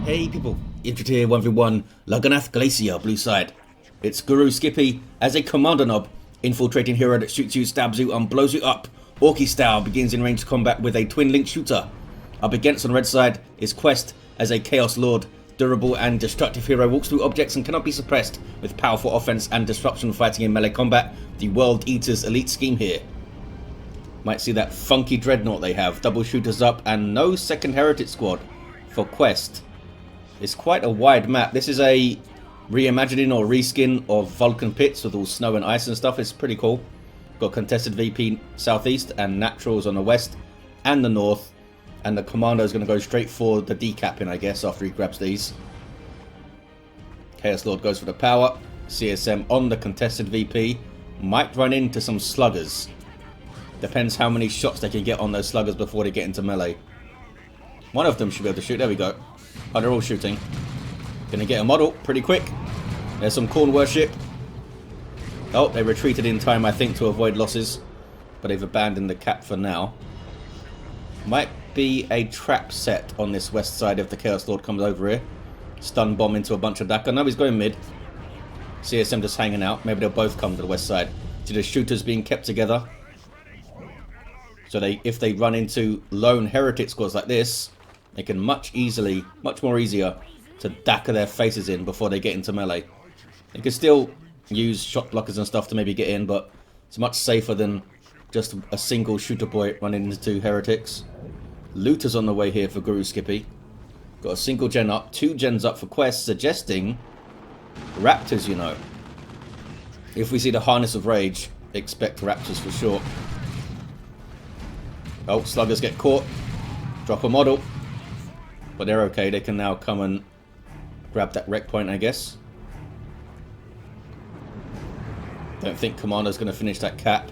Hey people, Injured here 1v1, Lugganath Glacier, blue side. It's GuruSkippy as a Kommando Nob, infiltrating hero that shoots you, stabs you and blows you up. Orky style, begins in ranged combat with a twin link shooter. Up against on red side is Qwest as a Chaos Lord, durable and destructive hero, walks through objects and cannot be suppressed with powerful offense and disruption fighting in melee combat. The World Eater's elite scheme here. Might see that funky dreadnought they have, double shooters up and no second heritage squad for Qwest. It's quite a wide map. This is a reimagining or reskin of Vulcan pits with all snow and ice and stuff. It's pretty cool. Got contested VP southeast and naturals on the west and the north. And the Commando is going to go straight for the decapping, I guess, after he grabs these. Chaos Lord goes for the power. CSM on the contested VP. Might run into some sluggers. Depends how many shots they can get on those sluggers before they get into melee. One of them should be able to shoot. There we go. Oh, they're all shooting. Gonna get a model pretty quick. There's some Khorne worship. Oh, they retreated in time, I think, to avoid losses. But they've abandoned the cap for now. Might be a trap set on this west side if the Chaos Lord comes over here. Stun bomb into a bunch of Daka. No, he's going mid. CSM just hanging out. Maybe they'll both come to the west side. See the shooters being kept together. So if they run into lone heretic squads like this, they can much more easier to Daka their faces in before they get into melee. They can still use shot blockers and stuff to maybe get in, but it's much safer than just a single shooter boy running into two heretics. Looters on the way here for GuruSkippy. Got a single gen up, 2 gens up for Qwest, suggesting Raptors, you know. If we see the Harness of Rage, expect Raptors for sure. Oh, sluggers get caught. Drop a model. But they're okay. They can now come and grab that wreck point, I guess. Don't think Commando's going to finish that cap.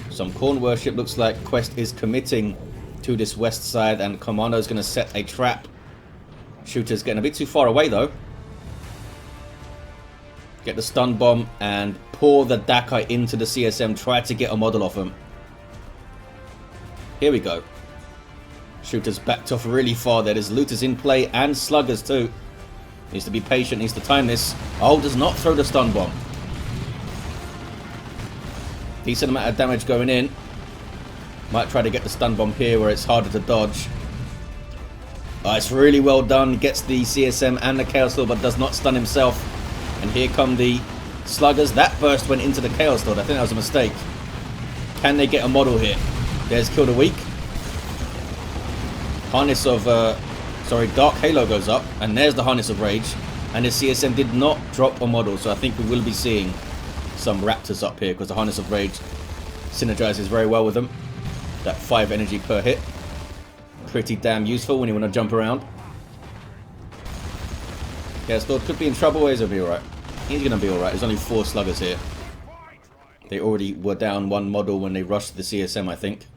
Some Khorne worship. Looks like Qwest is committing to this west side and Commando's going to set a trap. Shooter's getting a bit too far away though. Get the stun bomb and pour the Daka into the CSM. Try to get a model off him. Here we go. Shooter's backed off really far there. There's looters in play and sluggers too. Needs to be patient, needs to time this. Oh, does not throw the stun bomb. Decent amount of damage going in. Might try to get the stun bomb here where it's harder to dodge. It's really well done. Gets the CSM and the Chaos Lord but does not stun himself. And here come the sluggers. That burst went into the Chaos Lord. I think that was a mistake. Can they get a model here? There's Kill the Weak. Harness of, Dark Halo goes up, and there's the Harness of Rage. And the CSM did not drop a model, so I think we will be seeing some Raptors up here, because the Harness of Rage synergizes very well with them. That 5 energy per hit. Pretty damn useful when you want to jump around. Yeah, Lord could be in trouble, he's going to be alright. He's going to be alright, there's only 4 sluggers here. They already were down 1 model when they rushed the CSM, I think.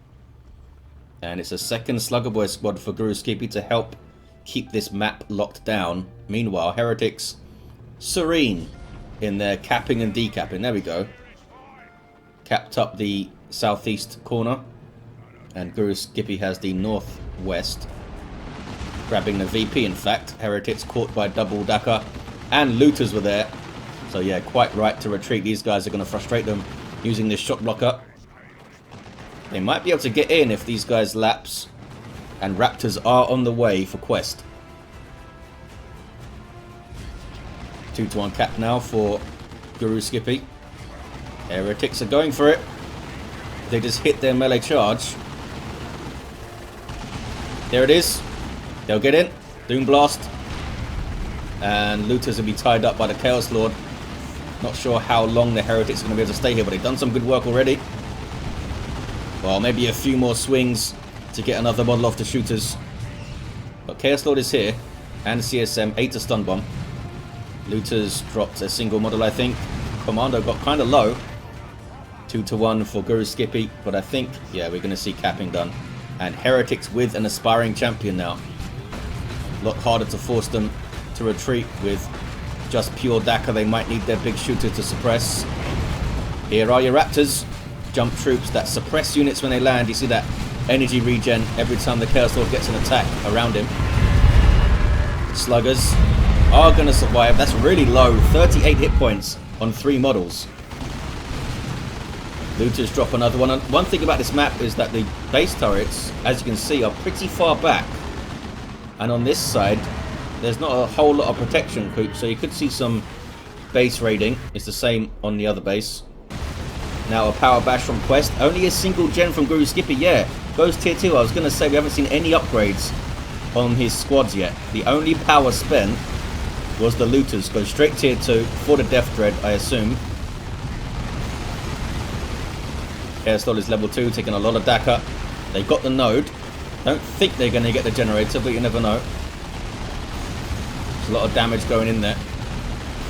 And it's a second Slugger Boy squad for GuruSkippy to help keep this map locked down. Meanwhile, Heretics serene in their capping and decapping. There we go. Capped up the southeast corner. And GuruSkippy has the northwest. Grabbing the VP, in fact. Heretics caught by double Daka. And looters were there. So yeah, quite right to retreat. These guys are going to frustrate them using this shot blocker. They might be able to get in if these guys lapse. And Raptors are on the way for Qwest. 2-1 cap now for GuruSkippy. Heretics are going for it. They just hit their melee charge. There it is. They'll get in. Doom Blast. And Looters will be tied up by the Chaos Lord. Not sure how long the Heretics are going to be able to stay here, but they've done some good work already. Well, maybe a few more swings to get another model off the shooters. But Chaos Lord is here. And CSM, 8 to stun bomb. Looters dropped a single model, I think. Commando got kind of low. 2-1 for GuruSkippy. But I think, yeah, we're going to see capping done. And Heretics with an aspiring champion now. A lot harder to force them to retreat with just pure Daka. They might need their big shooter to suppress. Here are your Raptors. Jump troops that suppress units when they land. You see that energy regen every time the Chaos Lord gets an attack around him. sluggers are going to survive. That's really low. 38 hit points on 3 models. Looters drop another one. And one thing about this map is that the base turrets, as you can see, are pretty far back. And on this side, there's not a whole lot of protection, so you could see some base raiding. It's the same on the other base. Now a power bash from Qwest. Only a single gen from GuruSkippy. Yeah, goes tier 2. I was going to say we haven't seen any upgrades on his squads yet. The only power spent was the looters. Go straight tier 2 for the Death Dread, I assume. Airstall is level 2, taking a lot of DACA. They got the node. Don't think they're going to get the generator, but you never know. There's a lot of damage going in there.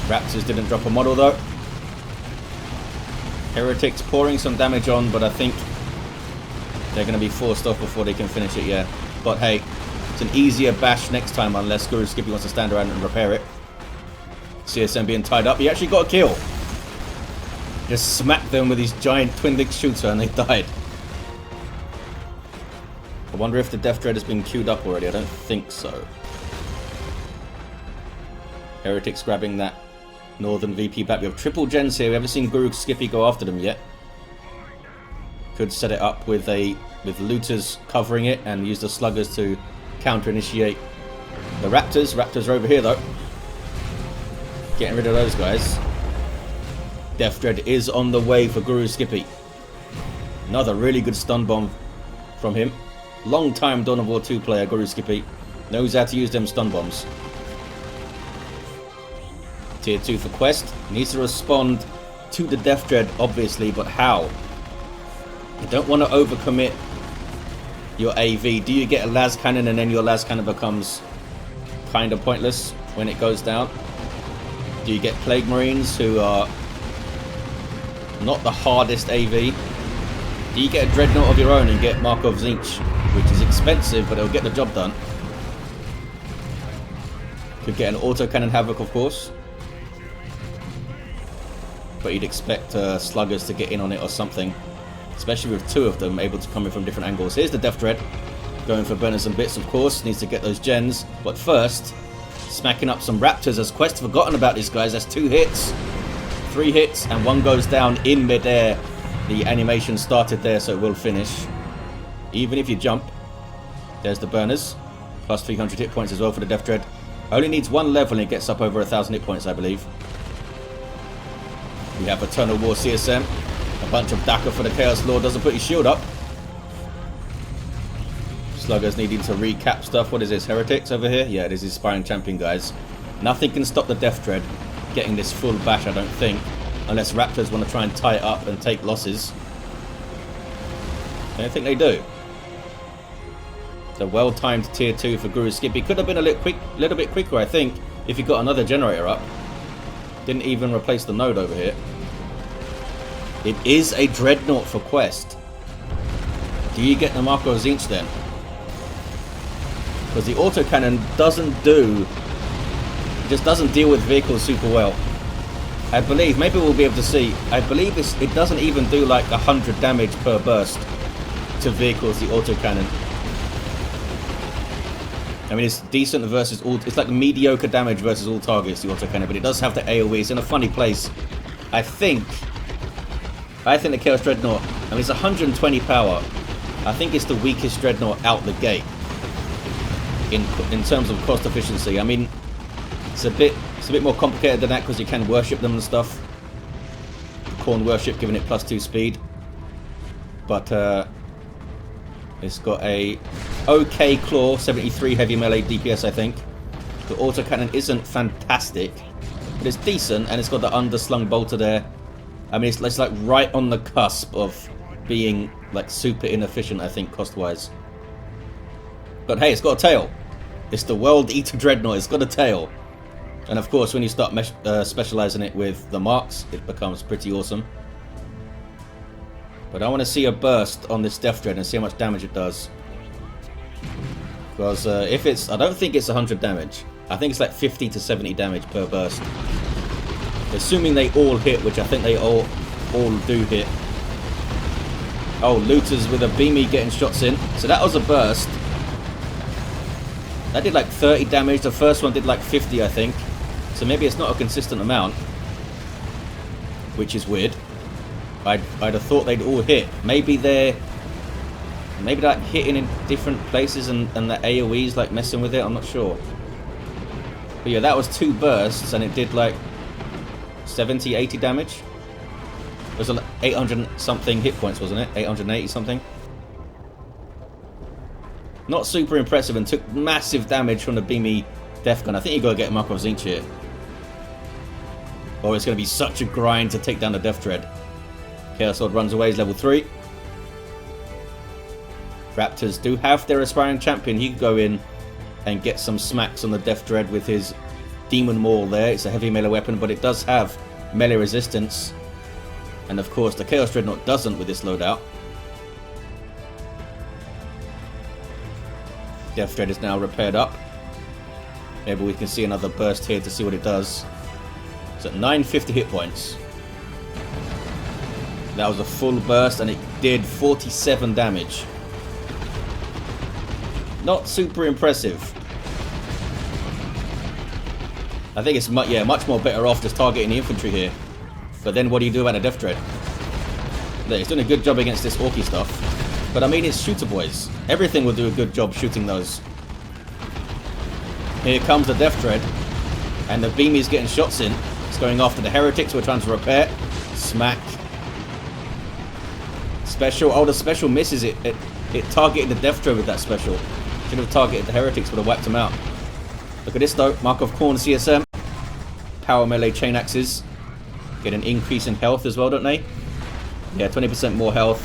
Raptors didn't drop a model though. Heretics pouring some damage on, but I think they're going to be forced off before they can finish it, yeah. But hey, it's an easier bash next time unless GuruSkippy wants to stand around and repair it. CSM being tied up. He actually got a kill. Just smacked them with his giant twin-dick shooter and they died. I wonder if the Death Dread has been queued up already. I don't think so. Heretics grabbing that Northern VP back. We have triple gens here. We haven't seen GuruSkippy go after them yet. Could set it up with looters covering it and use the sluggers to counter-initiate the Raptors. Raptors are over here though. Getting rid of those guys. Death Dread is on the way for GuruSkippy. Another really good stun bomb from him. Long time Dawn of War 2 player, GuruSkippy. Knows how to use them stun bombs. Tier 2 for Qwest. Needs to respond to the Death Dread, obviously, but how? You don't want to overcommit your AV. Do you get a las cannon and then your las cannon becomes kind of pointless when it goes down? Do you get Plague Marines who are not the hardest AV? Do you get a Dreadnought of your own and get Markov Zinch, which is expensive, but it'll get the job done? Could get an autocannon Havoc, of course. But you'd expect sluggers to get in on it or something. Especially with 2 of them able to come in from different angles. Here's the Death Dread. Going for burners and bits, of course. Needs to get those gens. But first, smacking up some Raptors as Qwest forgotten about these guys. That's 2 hits. 3 hits and 1 goes down in midair. The animation started there, so it will finish. Even if you jump. There's the burners. Plus 300 hit points as well for the Death Dread. Only needs 1 level and it gets up over 1,000 hit points, I believe. We have Eternal War CSM. A bunch of DACA for the Chaos Lord. Doesn't put his shield up. Sluggers needing to recap stuff. What is this? Heretics over here? Yeah, this is Aspiring Champion, guys. Nothing can stop the Death Dread getting this full bash, I don't think. Unless Raptors want to try and tie it up and take losses. I don't think they do. The well-timed tier 2 for GuruSkippy. Could have been a little bit quicker, I think, if he got another generator up. Didn't even replace the node over here. It is a Dreadnought for Qwest. Do you get the Marco Zinch then? Because the autocannon doesn't do... just doesn't deal with vehicles super well. I believe, maybe we'll be able to see, I believe it doesn't even do like 100 damage per burst to vehicles, the autocannon. I mean, it's decent versus all, it's like mediocre damage versus all targets, the autocannon, but it does have the AoE. It's in a funny place. I think the Chaos Dreadnought, I mean, it's 120 power. I think it's the weakest Dreadnought out the gate in terms of cost efficiency. I mean, it's a bit more complicated than that because you can worship them and stuff. Khorne worship giving it +2 speed, but it's got a okay claw, 73 heavy melee DPS, I think. The autocannon isn't fantastic, but it's decent, and it's got the underslung bolter there. I mean, it's like right on the cusp of being like super inefficient, I think, cost-wise. But hey, it's got a tail. It's the World Eater Dreadnought. It's got a tail. And of course, when you start specializing it with the marks, it becomes pretty awesome. But I want to see a burst on this Death Dread and see how much damage it does. Because if it's... I don't think it's 100 damage. I think it's like 50 to 70 damage per burst. Assuming they all hit, which I think they all do hit. Oh, looters with a beamy getting shots in. So that was a burst. That did like 30 damage. The first one did like 50, I think. So maybe it's not a consistent amount. Which is weird. I'd have thought they'd all hit. Maybe they're like hitting in different places and the AoE's like messing with it. I'm not sure. But yeah, that was 2 bursts and it did like 70, 80 damage. It was like 800 something hit points, wasn't it? 880 something. Not super impressive and took massive damage from the beamy death gun. I think you gotta get Markov Zinch here. Or it's gonna be such a grind to take down the Death Dread. Chaos Lord runs away, he's level 3. Raptors do have their aspiring champion. He could go in and get some smacks on the Death Dread with his Demon Maul there. It's a heavy melee weapon, but it does have melee resistance. And of course, the Chaos Dreadnought doesn't with this loadout. Death Dread is now repaired up. Maybe we can see another burst here to see what it does. It's at 950 hit points. That was a full burst and it did 47 damage. Not super impressive. I think it's much more better off just targeting the infantry here. But then what do you do about a Death Dread? Look, he's doing a good job against this Orky stuff. But I mean, it's shooter boys. Everything will do a good job shooting those. Here comes the Death Dread. And the beamy's getting shots in. It's going after the heretics we're trying to repair. Smack. Special. Oh, the special misses it. It targeted the Death Dread with that special. Should have targeted the heretics, would have wiped them out. Look at this though. Mark of Khorne CSM. Power melee chain axes. Get an increase in health as well, don't they? Yeah, 20% more health.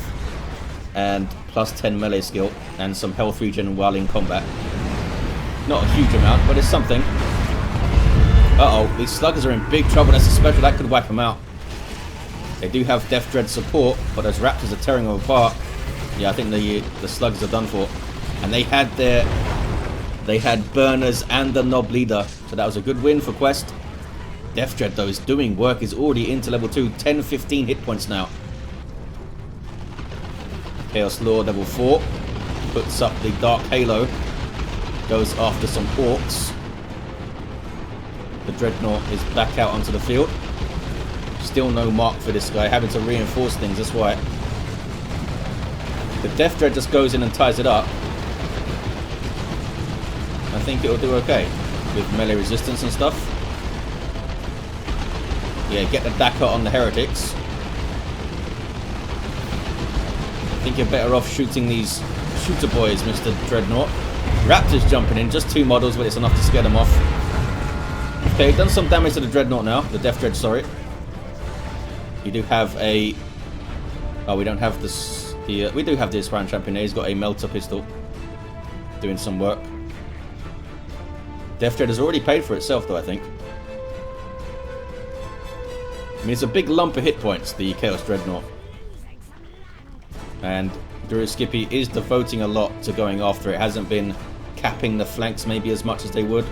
And plus 10 melee skill. And some health regen while in combat. Not a huge amount, but it's something. Uh-oh, these sluggers are in big trouble. That's a special. That could wipe them out. They do have Death Dread support, but those raptors are tearing them apart. Yeah, I think the sluggers are done for. And they had burners and the Nob leader. So that was a good win for Qwest. Death Dread though is doing work. Is already into level 2. 10-15 hit points now. Chaos Lord level 4. Puts up the Dark Halo. Goes after some Orks. The Dreadnought is back out onto the field. Still no mark for this guy. Having to reinforce things, that's why. The Death Dread just goes in and ties it up. I think it'll do okay. With melee resistance and stuff. Yeah, get the Daka on the heretics. I think you're better off shooting these shooter boys, Mr. Dreadnought. Raptors jumping in, just 2 models, but it's enough to scare them off. Okay, done some damage to the Dreadnought now. The Death Dread, sorry. You do have a... Oh, we don't have this... we do have the aspiring champion there. He's got a melter pistol. Doing some work. Death Dread has already paid for itself, though, I think. I mean, it's a big lump of hit points, the Chaos Dreadnought. And GuruSkippy is devoting a lot to going after it. Hasn't been capping the flanks maybe as much as they would.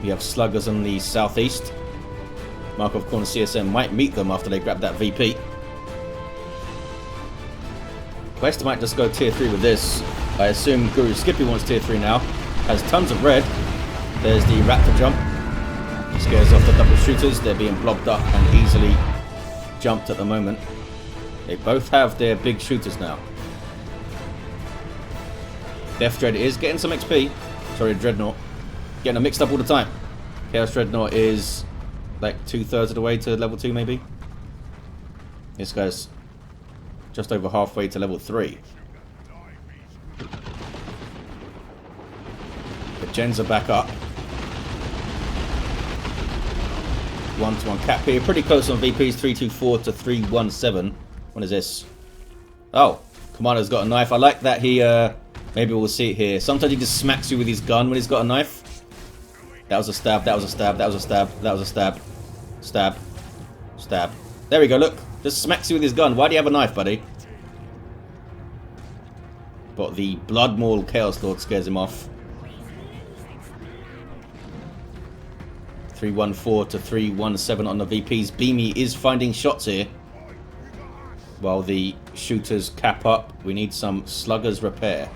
We have sluggers on the southeast. Mark of Khorne CSM might meet them after they grab that VP. Qwest might just go tier 3 with this. I assume GuruSkippy wants tier 3 now. Has tons of red. There's the Raptor jump. Scares off the double shooters. They're being blobbed up and easily jumped at the moment. They both have their big shooters now. Death Dread is getting some XP. Sorry, Dreadnought. Getting them mixed up all the time. Chaos Dreadnought is like 2/3 of the way to level 2 maybe. This guy's just over halfway to level 3. The gens are back up. 1-to-1 cap here. Pretty close on VPs. 324 to 317. What is this? Oh, Commando's got a knife. I like that he, maybe we'll see it here. Sometimes he just smacks you with his gun when he's got a knife. That was a stab, that was a stab, that was a stab, that was a stab. Stab. Stab. There we go, look. Just smacks you with his gun. Why do you have a knife, buddy? But the Blood Maul Chaos Lord scares him off. 314 to 317 on the VPs. Beamy is finding shots here. While the shooters cap up, we need some sluggers repair.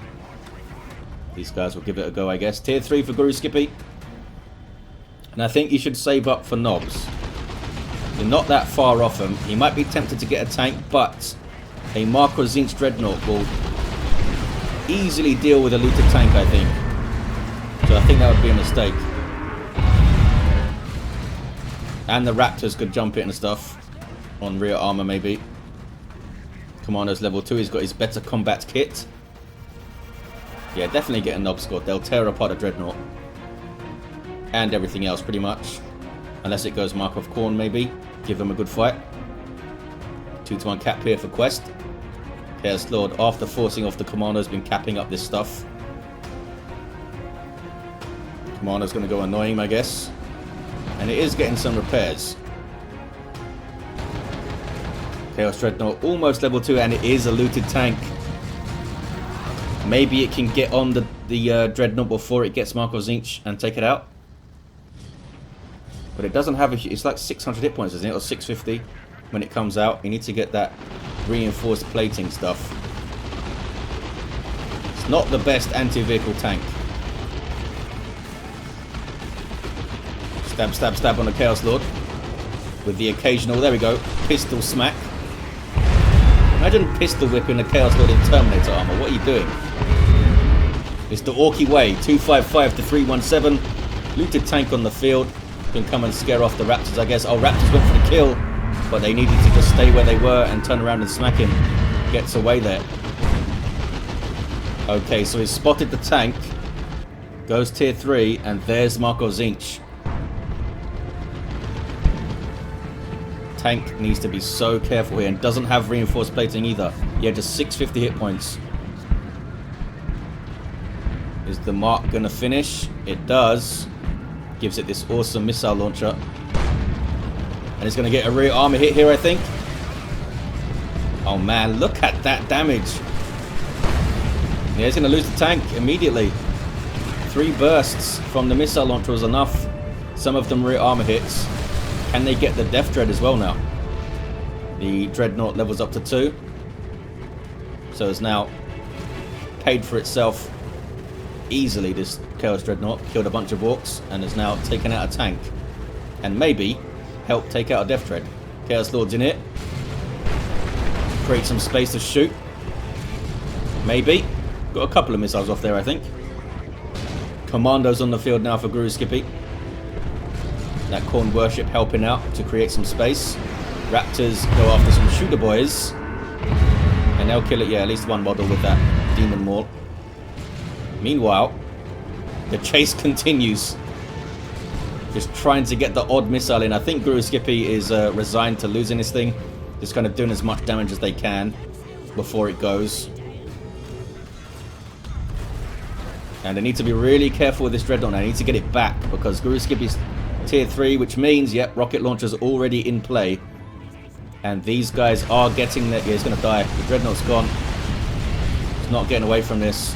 these guys will give it a go, I guess. Tier 3 for GuruSkippy. And I think you should save up for Nobs. You're not that far off him. He might be tempted to get a tank, but a Marco Tzeentch Dreadnought will easily deal with a looted tank, I think. So I think that would be a mistake. And the Raptors could jump it and stuff. On rear armor, maybe. Commando's level 2. He's got his better combat kit. Yeah, definitely get a Nob squad. They'll tear apart a Dreadnought. And everything else, pretty much. Unless it goes Mark of Khorne, maybe. Give them a good fight. 2-to-1 cap here for Qwest. Chaos Lord, after forcing off the Commando, has been capping up this stuff. Commando's going to go annoying, I guess. And it is getting some repairs. Chaos Dreadnought almost level 2, and it is a looted tank. Maybe it can get on the Dreadnought before it gets Marco Tzeentch and take it out. But it doesn't have a... It's like 600 hit points, isn't it? Or 650 when it comes out. You need to get that reinforced plating stuff. It's not the best anti-vehicle tank. Stab, stab, stab on the Chaos Lord. With the occasional... There we go. Pistol smack. Imagine pistol whipping a Chaos Lord in Terminator armor. What are you doing? It's the Orky way. 255 to 317. Looted tank on the field. Can come and scare off the Raptors, I guess. Oh, Raptors went for the kill, but they needed to just stay where they were and turn around and smack him. Gets away there. Okay, so he's spotted the tank. Goes tier 3, and there's Marco Tzeentch. Tank needs to be so careful here, and doesn't have reinforced plating either. Yeah, just 650 hit points. Is the mark gonna finish? It does. Gives it this awesome missile launcher. And it's gonna get a rear armor hit here, I think. Oh man, look at that damage. Yeah, he's gonna lose the tank immediately. 3 bursts from the missile launcher was enough. Some of them rear armor hits. Can they get the Death Dread as well now? The Dreadnought levels up to 2. So it's now paid for itself easily. This Chaos Dreadnought killed a bunch of Orks and has now taken out a tank. And maybe help take out a Death Dread. Chaos Lord's in it. Create some space to shoot. Maybe. Got a couple of missiles off there, I think. Commando's on the field now for GuruSkippy. That Khorne worship helping out to create some space. Raptors go after some shooter boys. And they'll kill it, yeah, at least one model with that Demon Maul. Meanwhile, the chase continues. Just trying to get the odd missile in. I think GuruSkippy is resigned to losing this thing. Just kind of doing as much damage as they can before it goes. And they need to be really careful with this Dreadnought. They need to get it back because GuruSkippy's tier 3, which means, yep, rocket launcher's already in play. And these guys are getting that. Yeah, he's going to die. The Dreadnought's gone. He's not getting away from this.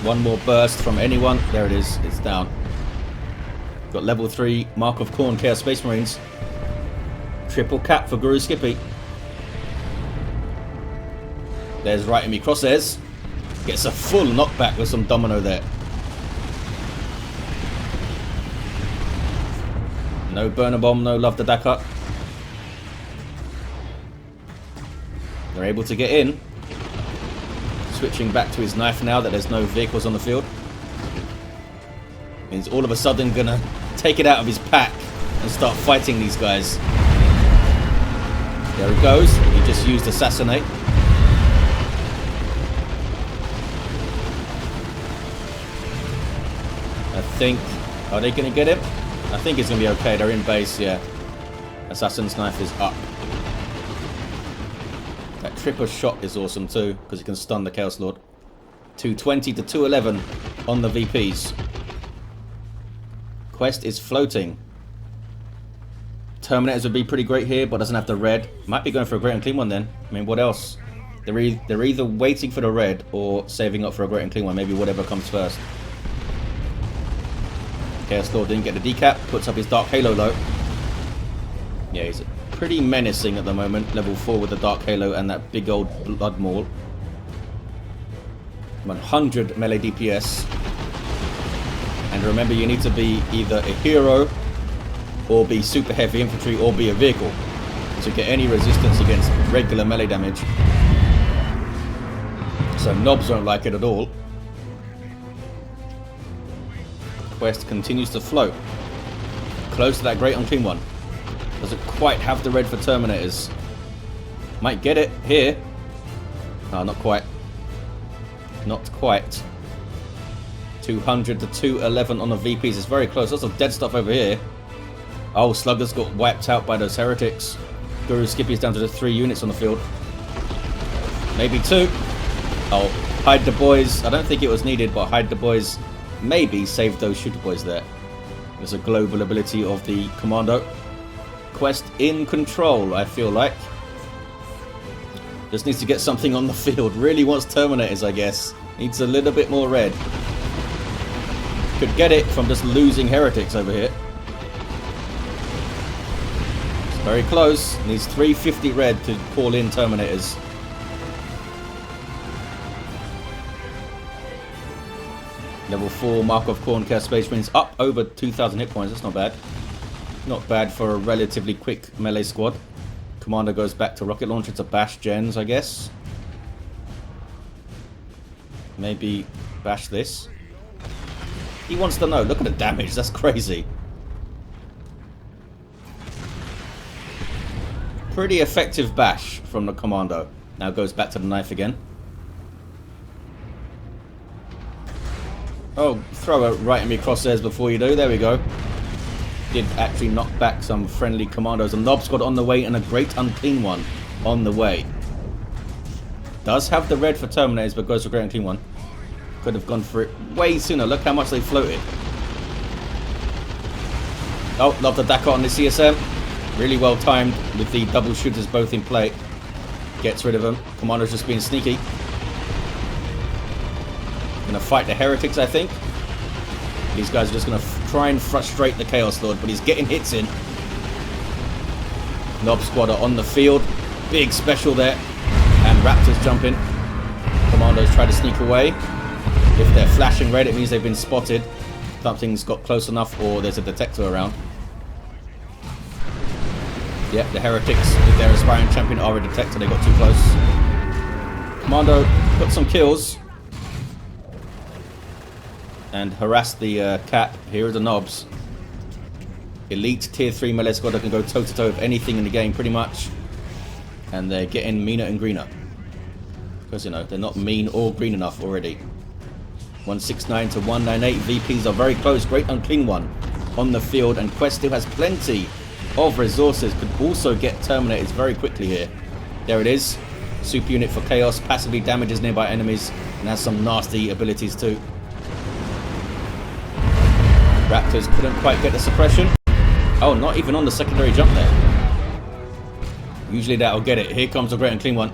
One more burst from anyone. There it is. It's down. Got level 3 Mark of Khorne Chaos Space Marines. Triple cap for GuruSkippy. There's right in me crosshairs. Gets a full knockback with some domino there. No burner bomb, no love the Dakar. They're able to get in. Switching back to his knife now that there's no vehicles on the field. He's all of a sudden gonna take it out of his pack and start fighting these guys. There he goes. He just used Assassinate. I think... Are they gonna get him? I think it's going to be okay. They're in base, yeah. Assassin's Knife is up. That triple shot is awesome too, because it can stun the Chaos Lord. 220 to 211 on the VPs. Qwest is floating. Terminators would be pretty great here, but doesn't have the red. Might be going for a great and clean one then. I mean, what else? They're either waiting for the red or saving up for a great and clean one. Maybe whatever comes first. Chaos Lord didn't get the decap, puts up his Dark Halo though. Yeah, he's pretty menacing at the moment. Level 4 with the Dark Halo and that big old Blood Maul. 100 melee DPS. And remember, you need to be either a hero or be super heavy infantry or be a vehicle to get any resistance against regular melee damage. So Nobs won't like it at all. Qwest continues to float close to that great unclean one. Doesn't quite have the red for Terminators. Might get it here. No, not quite. Not quite. 200 to 211 on the VPs. It's very close. Lots of dead stuff over here. Oh, Sluggers got wiped out by those heretics. GuruSkippy is down to the 3 units on the field. Maybe 2. Oh, hide the boys. I don't think it was needed, but hide the boys maybe saved those shooter boys there. There's a global ability of the Kommando. Qwest in control, I feel like. Just needs to get something on the field. Really wants Terminators, I guess. Needs a little bit more red. Could get it from just losing heretics over here. It's very close. Needs 350 red to call in Terminators. Level 4 Mark of Khorne Chaos Space Marines up over 2,000 hit points. That's not bad. Not bad for a relatively quick melee squad. Commander goes back to rocket launcher to bash gens, I guess. Maybe bash this. He wants to know. Look at the damage. That's crazy. Pretty effective bash from the Commando. Now goes back to the knife again. Oh, throw it right in me crosshairs before you do. There we go. Did actually knock back some friendly commandos. A Nob squad on the way and a great unclean one on the way. Does have the red for Terminators, but goes for great unclean one. Could have gone for it way sooner. Look how much they floated. Oh, love the Dakar on the CSM. Really well timed with the double shooters both in play. Gets rid of them. Commando's just being sneaky. Gonna fight the heretics, I think. These guys are just gonna try and frustrate the Chaos Lord, but he's getting hits in. Nob squad are on the field. Big special there. And Raptors jump in. Commandos try to sneak away. If they're flashing red, it means they've been spotted. Something's got close enough, or there's a detector around. Yep, the heretics with their aspiring champion are a detector. They got too close. Commando got some kills. And harass the cat. Here are the Nobs. Elite tier 3 melee squad that can go toe to toe with anything in the game pretty much. And they're getting meaner and greener. Because, you know, they're not mean or green enough already. 169 to 198. VPs are very close. Great unclean one on the field. And Qwest still has plenty of resources. Could also get Terminators very quickly here. There it is. Super unit for Chaos. Passively damages nearby enemies. And has some nasty abilities too. Raptors couldn't quite get the suppression. Oh, not even on the secondary jump there. Usually that'll get it. Here comes a great and clean one.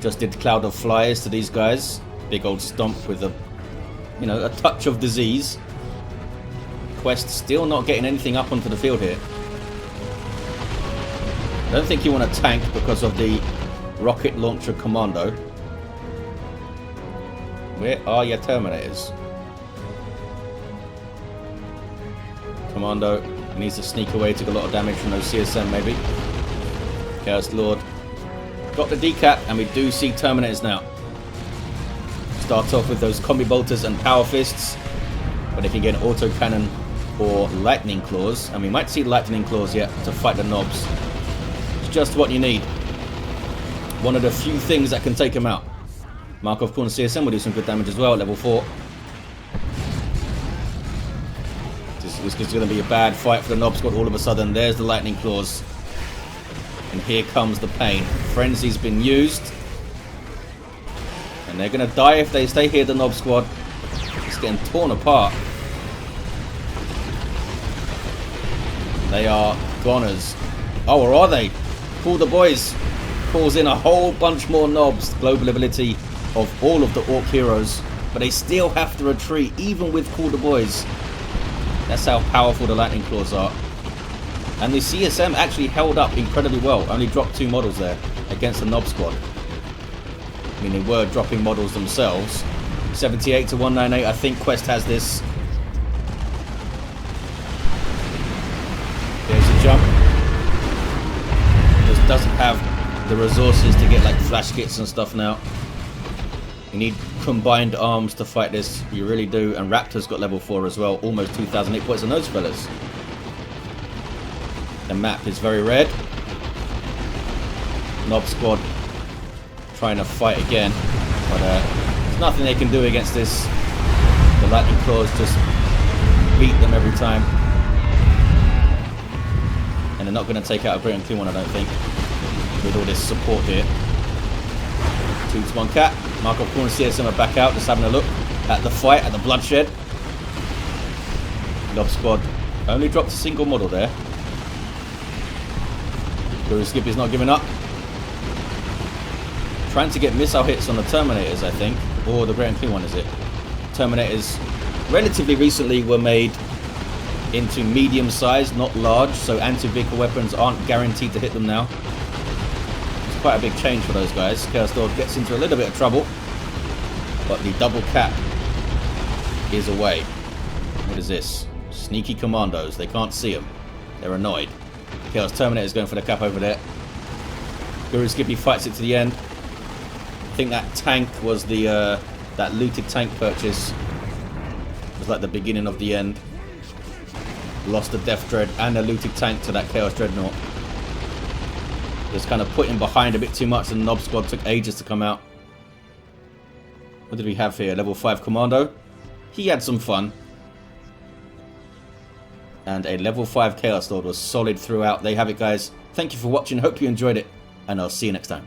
Just did Cloud of Flies to these guys. Big old stomp with a, you know, a touch of disease. Qwest still not getting anything up onto the field here. I don't think you want to tank because of the rocket launcher Commando. Where are your Terminators? Commando needs to sneak away, took a lot of damage from those CSM maybe. Chaos Lord got the decap, and we do see Terminators now. Start off with those combi bolters and power fists, but they can get an auto cannon or lightning claws, and we might see lightning claws yet to fight the Nobs. It's just what you need. One of the few things that can take them out. Mark of Khorne CSM will do some good damage as well at level 4. This is going to be a bad fight for the Nob squad all of a sudden. There's the lightning claws. And here comes the pain. Frenzy's been used. And they're going to die if they stay here, the Nob squad. It's getting torn apart. They are goners. Oh, or are they? Call the boys. Calls in a whole bunch more Nobs. Global ability of all of the Orc heroes. But they still have to retreat, even with Call the Boys. That's how powerful the lightning claws are. And the CSM actually held up incredibly well. Only dropped 2 models there against the Nob squad. I mean, they were dropping models themselves, 78 to 198. I think Qwest has this. There's a jump. Just doesn't have the resources to get like flash kits and stuff now. You need combined arms to fight this. You really do. And Raptor's got level 4 as well. Almost 2,008 points on those fellas. The map is very red. Nob squad trying to fight again. But there's nothing they can do against this. The lightning claws just beat them every time. And they're not going to take out a great and clean one, I don't think, with all this support here. 2 to 1 cat. Mark of Khorne and CSM are back out, just having a look at the fight, at the bloodshed. Nob squad only dropped a single model there. GuruSkippy's not giving up. Trying to get missile hits on the Terminators, I think. Or the Great and Clean one, is it? Terminators relatively recently were made into medium size, not large, so anti-vehicle weapons aren't guaranteed to hit them now. It's quite a big change for those guys. Chaos Lord gets into a little bit of trouble, but the double cap is away. What is this? Sneaky commandos. They can't see them. They're annoyed. Chaos Terminator's going for the cap over there. GuruSkippy fights it to the end. I think that tank was the that looted tank purchase. It was like the beginning of the end. Lost the Death Dread and a looted tank to that Chaos Dreadnought. Just kind of put him behind a bit too much, and the Nob squad took ages to come out. What did we have here? Level 5 Commando. He had some fun. And a level 5 Chaos Lord was solid throughout. There you have it, guys. Thank you for watching. Hope you enjoyed it. And I'll see you next time.